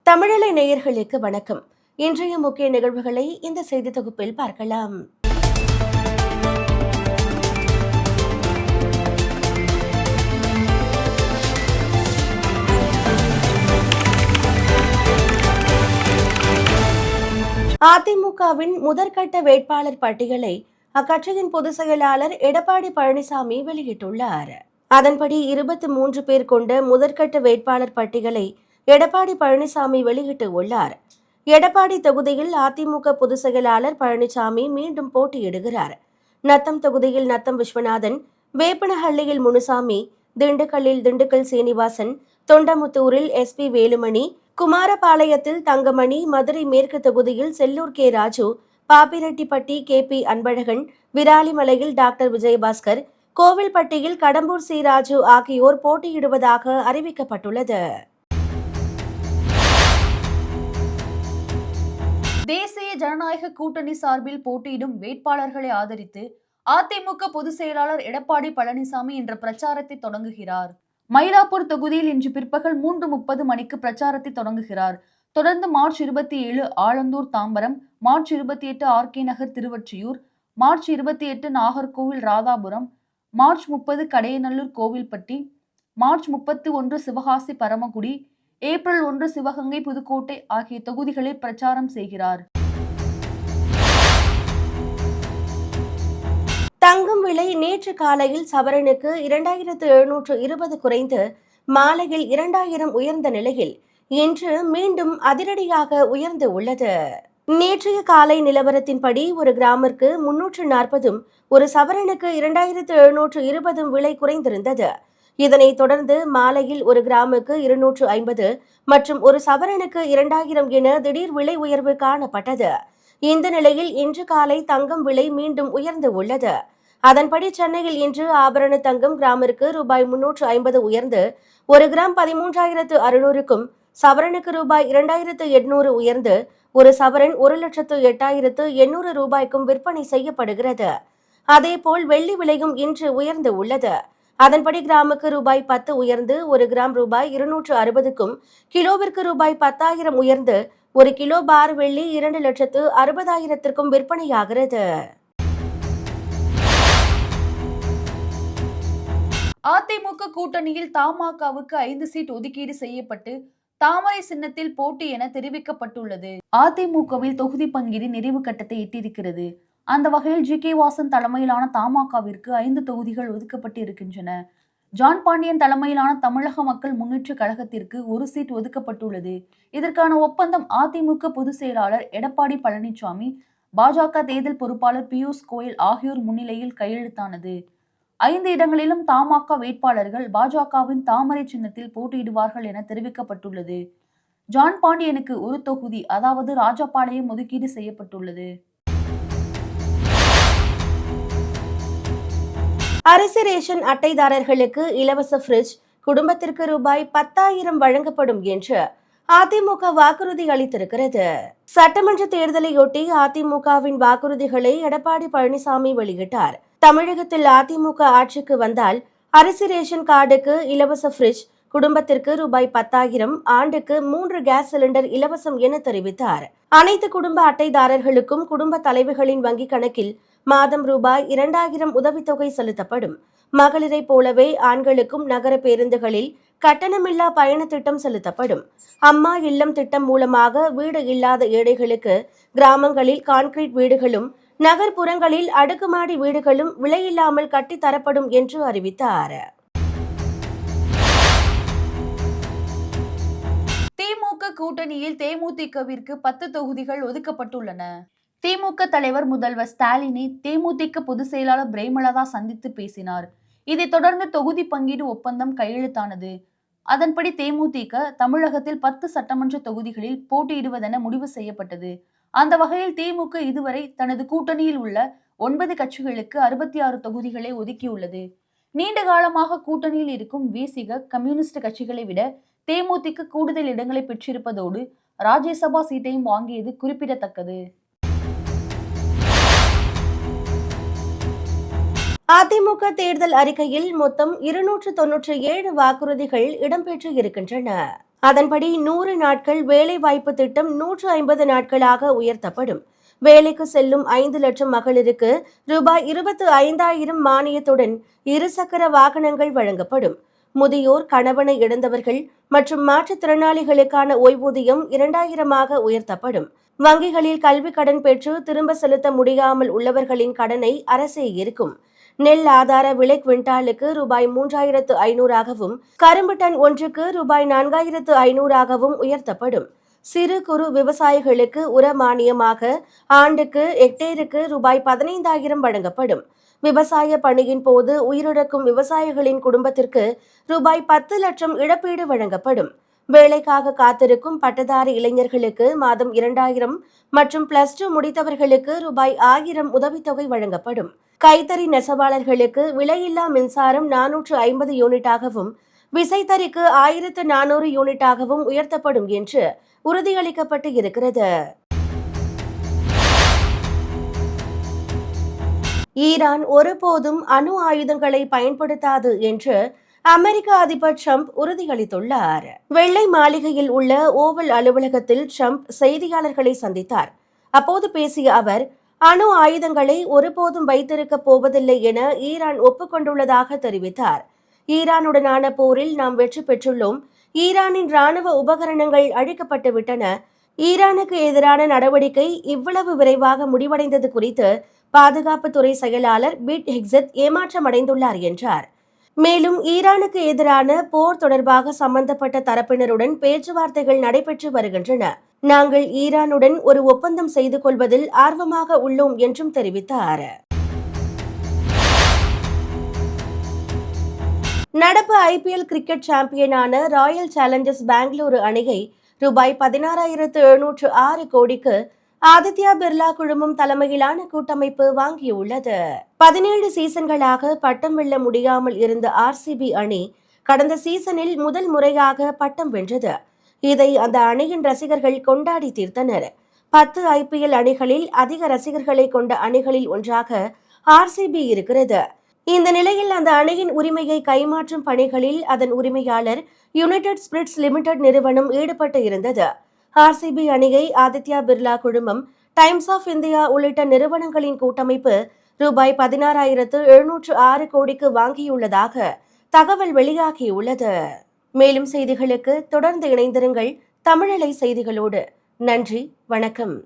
தமிழலை நேயர்களுக்கு வணக்கம். இன்றைய முக்கிய நிகழ்வுகளை இந்த செய்தி தொகுப்பில் பார்க்கலாம். அதிமுகவின் முதற்கட்ட வேட்பாளர் பட்டியலை அக்கட்சியின் பொதுச் செயலாளர் எடப்பாடி பழனிசாமி வெளியிட்டுள்ளார். அதன்படி 23 பேர் கொண்ட முதற்கட்ட வேட்பாளர் பட்டியலை எடப்பாடி பழனிசாமி வெளியிட்டு உள்ளார். எடப்பாடி தொகுதியில் அதிமுக பொதுச் செயலாளர் பழனிசாமி மீண்டும் போட்டியிடுகிறார். நத்தம் தொகுதியில் நத்தம் விஸ்வநாதன், வேப்பனஹள்ளியில் முனுசாமி, திண்டுக்கல்லில் திண்டுக்கல் சீனிவாசன், தொண்டமுத்தூரில் SP வேலுமணி, குமாரபாளையத்தில் தங்கமணி, மதுரை மேற்கு தொகுதியில் செல்லூர் கே ராஜு, பாப்பிரெட்டிப்பட்டி KP அன்பழகன், விராலிமலையில் டாக்டர் விஜயபாஸ்கர், கோவில்பட்டியில் கடம்பூர் சி ராஜு ஆகியோர் போட்டியிடுவதாக அறிவிக்கப்பட்டுள்ளது. தேசிய ஜனநாயக கூட்டணி சார்பில் போட்டியிடும் வேட்பாளர்களை ஆதரித்து அதிமுக பொதுச் செயலாளர் எடப்பாடி பழனிசாமி இன்று பிரச்சாரத்தை தொடங்குகிறார். மயிலாப்பூர் தொகுதியில் இன்று பிற்பகல் 3:30 மணிக்கு பிரச்சாரத்தை தொடங்குகிறார். தொடர்ந்து March 27 Alandur Tambaram, March 28 RK Nagar Tiruvottiyur, March 28 Nagercoil Radhapuram, March 30 Kadayanallur Kovilpatti, March 31 Sivakasi Paramakudi, April 1 Sivaganga Pudukkottai ஆகிய தொகுதிகளில் பிரச்சாரம் செய்கிறார். தங்கம் விலை நேற்று காலையில் சவரனுக்கு 2720 குறைந்து மாலையில் 2000 உயர்ந்த நிலையில் இன்று மீண்டும் அதிரடியாக உயர்ந்து உள்ளது. நேற்றைய காலை நிலவரத்தின்படி ஒரு கிராமிற்கு 340, ஒரு சவரனுக்கு 2720 விலை குறைந்திருந்தது. இதனைத் தொடர்ந்து மாலையில் ஒரு கிராமுக்கு 250 மற்றும் ஒரு சவரனுக்கு 2000 என திடீர் விலை உயர்வு காணப்பட்டது. இந்த நிலையில் இன்று காலை தங்கம் விலை மீண்டும் உயர்ந்து உள்ளது. அதன்படி சென்னையில் இன்று ஆபரண தங்கம் கிராமிற்கு ரூபாய் 350 உயர்ந்து ஒரு கிராம் 13,600க்கும், சவரனுக்கு ரூபாய் 2,800 உயர்ந்து ஒரு சவரன் 1,08,800 ரூபாய்க்கும் விற்பனை செய்யப்படுகிறது. அதேபோல் வெள்ளி விலையும் இன்று உயர்ந்து உள்ளது. அதன்படி கிராமுக்கு ரூபாய் 10 உயர்ந்து ஒரு கிராம் ரூபாய் 260க்கும், கிலோவிற்கு ரூபாய் 10,000 உயர்ந்து ஒரு கிலோ பார் வெள்ளி 2,60,000க்கும் விற்பனையாகிறது. அதிமுக கூட்டணியில் தமாகவுக்கு 5 சீட் ஒதுக்கீடு செய்யப்பட்டு தாமரை சின்னத்தில் போட்டி என தெரிவிக்கப்பட்டுள்ளது. அதிமுகவில் தொகுதி பங்கீடு நிறைவு கட்டத்தை எட்டியிருக்கிறது. அந்த வகையில் GK வாசன் தலைமையிலான தமாகவிற்கு 5 தொகுதிகள் ஒதுக்கப்பட்டு இருக்கின்றன. ஜான் பாண்டியன் தலைமையிலான தமிழக மக்கள் முன்னேற்ற கழகத்திற்கு 1 சீட் ஒதுக்கப்பட்டுள்ளது. இதற்கான ஒப்பந்தம் அதிமுக பொதுச் செயலாளர் எடப்பாடி பழனிசாமி, பாஜக தேர்தல் பொறுப்பாளர் பியூஷ் கோயல் ஆகியோர் முன்னிலையில் கையெழுத்தானது. 5 இடங்களிலும் தமாக வேட்பாளர்கள் பாஜகவின் தாமரை சின்னத்தில் போட்டியிடுவார்கள் என தெரிவிக்கப்பட்டுள்ளது. ஜான் பாண்டியனுக்கு 1 தொகுதி, அதாவது ராஜபாளையம் ஒதுக்கீடு செய்யப்பட்டுள்ளது. அரிசி ரேஷன் அட்டைதாரர்களுக்கு இலவச ஃப்ரிட்ஜ், குடும்பத்திற்கு ரூபாய் 10,000 வழங்கப்படும் என்று அதிமுக வாக்குறுதி அளித்திருக்கிறது. சட்டமன்ற தேர்தலையொட்டி அதிமுகவின் வாக்குறுதிகளை எடப்பாடி பழனிசாமி வெளியிட்டார். தமிழகத்தில் அதிமுக ஆட்சிக்கு வந்தால் அரிசி ரேஷன் கார்டுக்கு இலவச ஃப்ரிட்ஜ், குடும்பத்திற்கு ரூபாய் 10,000, ஆண்டுக்கு 3 கேஸ் சிலிண்டர் இலவசம் என தெரிவித்தார். அனைத்து குடும்ப அட்டைதாரர்களுக்கும் குடும்ப தலைவிகளின் வங்கிக் கணக்கில் மாதம் ரூபாய் 2,000 உதவித்தொகை செலுத்தப்படும். மகளிரை போலவே ஆண்களுக்கும் நகர பேருந்துகளில் கட்டணமில்லா பயண திட்டம் செலுத்தப்படும். அம்மா இல்லம் திட்டம் மூலமாக வீடு இல்லாத ஏழைகளுக்கு கிராமங்களில் கான்கிரீட் வீடுகளும், நகர்ப்புறங்களில் அடுக்குமாடி வீடுகளும் விலையில்லாமல் கட்டித்தரப்படும் என்று அறிவித்தார். திமுக கூட்டணியில் தேமுதிகவிற்கு 10 தொகுதிகள் ஒதுக்கப்பட்டுள்ளன. திமுக தலைவர் முதல்வர் ஸ்டாலினை தேமுதிக பொதுச் செயலாளர் பிரேமலதா சந்தித்து பேசினார். இதைத் தொடர்ந்து தொகுதி பங்கீடு ஒப்பந்தம் கையெழுத்தானது. அதன்படி தேமுதிக தமிழகத்தில் 10 சட்டமன்ற தொகுதிகளில் போட்டியிடுவதென முடிவு செய்யப்பட்டது. அந்த வகையில் திமுக இதுவரை தனது கூட்டணியில் உள்ள 9 கட்சிகளுக்கு 66 தொகுதிகளை ஒதுக்கியுள்ளது. நீண்ட காலமாக கூட்டணியில் இருக்கும் விசிக, கம்யூனிஸ்ட் கட்சிகளை விட தேமுதிக கூடுதல் இடங்களை பெற்றிருப்பதோடு ராஜ்யசபா சீட்டையும் வாங்கியது குறிப்பிடத்தக்கது. அதிமுக தேர்தல் அறிக்கையில் மொத்தம் 297 வாக்குறுதிகள் இடம்பெற்று இருக்கின்றன. அதன்படி 100 நாட்கள் வேலைவாய்ப்பு திட்டம் 150 நாட்களாக உயர்த்தப்படும். வேலைக்கு செல்லும் 5 லட்சம் மகளிருக்கு ரூபாய் 25,000 மானியத்துடன் இருசக்கர வாகனங்கள் வழங்கப்படும். முதியோர், கணவனை இழந்தவர்கள் மற்றும் மாற்றுத்திறனாளிகளுக்கான ஓய்வூதியம் 2,000 உயர்த்தப்படும். வங்கிகளில் கல்வி கடன் பெற்று திரும்ப செலுத்த முடியாமல் உள்ளவர்களின் கடனை அரசே ஏற்கும். நெல் ஆதார விலை குவிண்டாலுக்கு ரூபாய் 3,500 கரும்பு டன் ஒன்றுக்கு ரூபாய் 4,500 உயர்த்தப்படும். சிறு குறு விவசாயிகளுக்கு உர மானியமாக ஆண்டுக்கு ஹெக்டேருக்கு ரூபாய் 15,000 வழங்கப்படும். விவசாய பணியின் போது உயிரிழக்கும் விவசாயிகளின் குடும்பத்திற்கு ரூபாய் 10 லட்சம் இழப்பீடு வழங்கப்படும். வேலைக்காக காத்திருக்கும் பட்டதாரி இளைஞர்களுக்கு மாதம் 2,000 மற்றும் +2 முடித்தவர்களுக்கு ரூபாய் 1,000 உதவித்தொகை வழங்கப்படும். கைத்தறி நெசவாளர்களுக்கு விலையில்லா மின்சாரம் 450 யூனிட்டாகவும் விசைத்தறிக்கு 1,400 யூனிட்டாகவும் உயர்த்தப்படும் என்று உறுதியளிக்கப்பட்டு இருக்கிறது. ஈரான் ஒருபோதும் அணு ஆயுதங்களை பயன்படுத்தாது என்று அமெரிக்க அதிபர் ட்ரம்ப் உறுதியளித்துள்ளார். வெள்ளை மாளிகையில் உள்ள ஓவல் அலுவலகத்தில் ட்ரம்ப் செய்தியாளர்களை சந்தித்தார். அப்போது பேசிய அவர், அணு ஆயுதங்களை ஒருபோதும் வைத்திருக்கப் போவதில்லை என ஈரான் ஒப்புக்கொண்டுள்ளதாக தெரிவித்தார். ஈரானுடனான போரில் நாம் வெற்றி பெற்றுள்ளோம். ஈரானின் ராணுவ உபகரணங்கள் அழிக்கப்பட்டு விட்டன. ஈரானுக்கு எதிரான நடவடிக்கை இவ்வளவு விரைவாக முடிவடைந்தது குறித்து பாதுகாப்புத்துறை செயலாளர் பிட் ஹெக்ஸத் ஏமாற்றமடைந்துள்ளார் என்றார். மேலும் ஈரானுக்கு எதிரான போர் தொடர்பாக சம்பந்தப்பட்ட தரப்பினருடன் பேச்சுவார்த்தைகள் நடைபெற்று வருகின்றன. நாங்கள் ஈரானுடன் ஒரு ஒப்பந்தம் செய்து கொள்வதில் ஆர்வமாக உள்ளோம் என்றும் தெரிவித்தார். நடப்பு IPL கிரிக்கெட் சாம்பியனான ராயல் சேலஞ்சர்ஸ் பெங்களூரு அணியை ரூபாய் 16,706 கோடிக்கு ஆதித்யா பிர்லா குழுமம் தலைமையிலான கூட்டமைப்பு வாங்கியுள்ளது. 17 சீசன்களாக பட்டம் வெல்ல முடியாமல் இருந்த RCB அணி கடந்த சீசனில் முதல் முறையாக பட்டம் வென்றது. இதை அந்த அணியின் ரசிகர்கள் கொண்டாடி தீர்த்தனர். 10 IPL அணிகளில் அதிக ரசிகர்களை கொண்ட அணிகளில் ஒன்றாக RCB இருக்கிறது. இந்த நிலையில் அந்த அணியின் உரிமையை கைமாற்றும் பணிகளில் அதன் உரிமையாளர் யுனைடெட் ஸ்பிரிட்ஸ் லிமிடெட் நிறுவனம் ஈடுபட்டு இருந்தது. RCB அணியை ஆதித்யா பிர்லா குழுமம், டைம்ஸ் ஆஃப் இந்தியா உள்ளிட்ட நிறுவனங்களின் கூட்டமைப்பு ரூபாய் 16,706 கோடிக்கு வாங்கியுள்ளதாக தகவல் வெளியாகியுள்ளது. மேலும் செய்திகளுக்கு தொடர்ந்து இணைந்திருங்கள் தமிழலை செய்திகளோடு. நன்றி, வணக்கம்.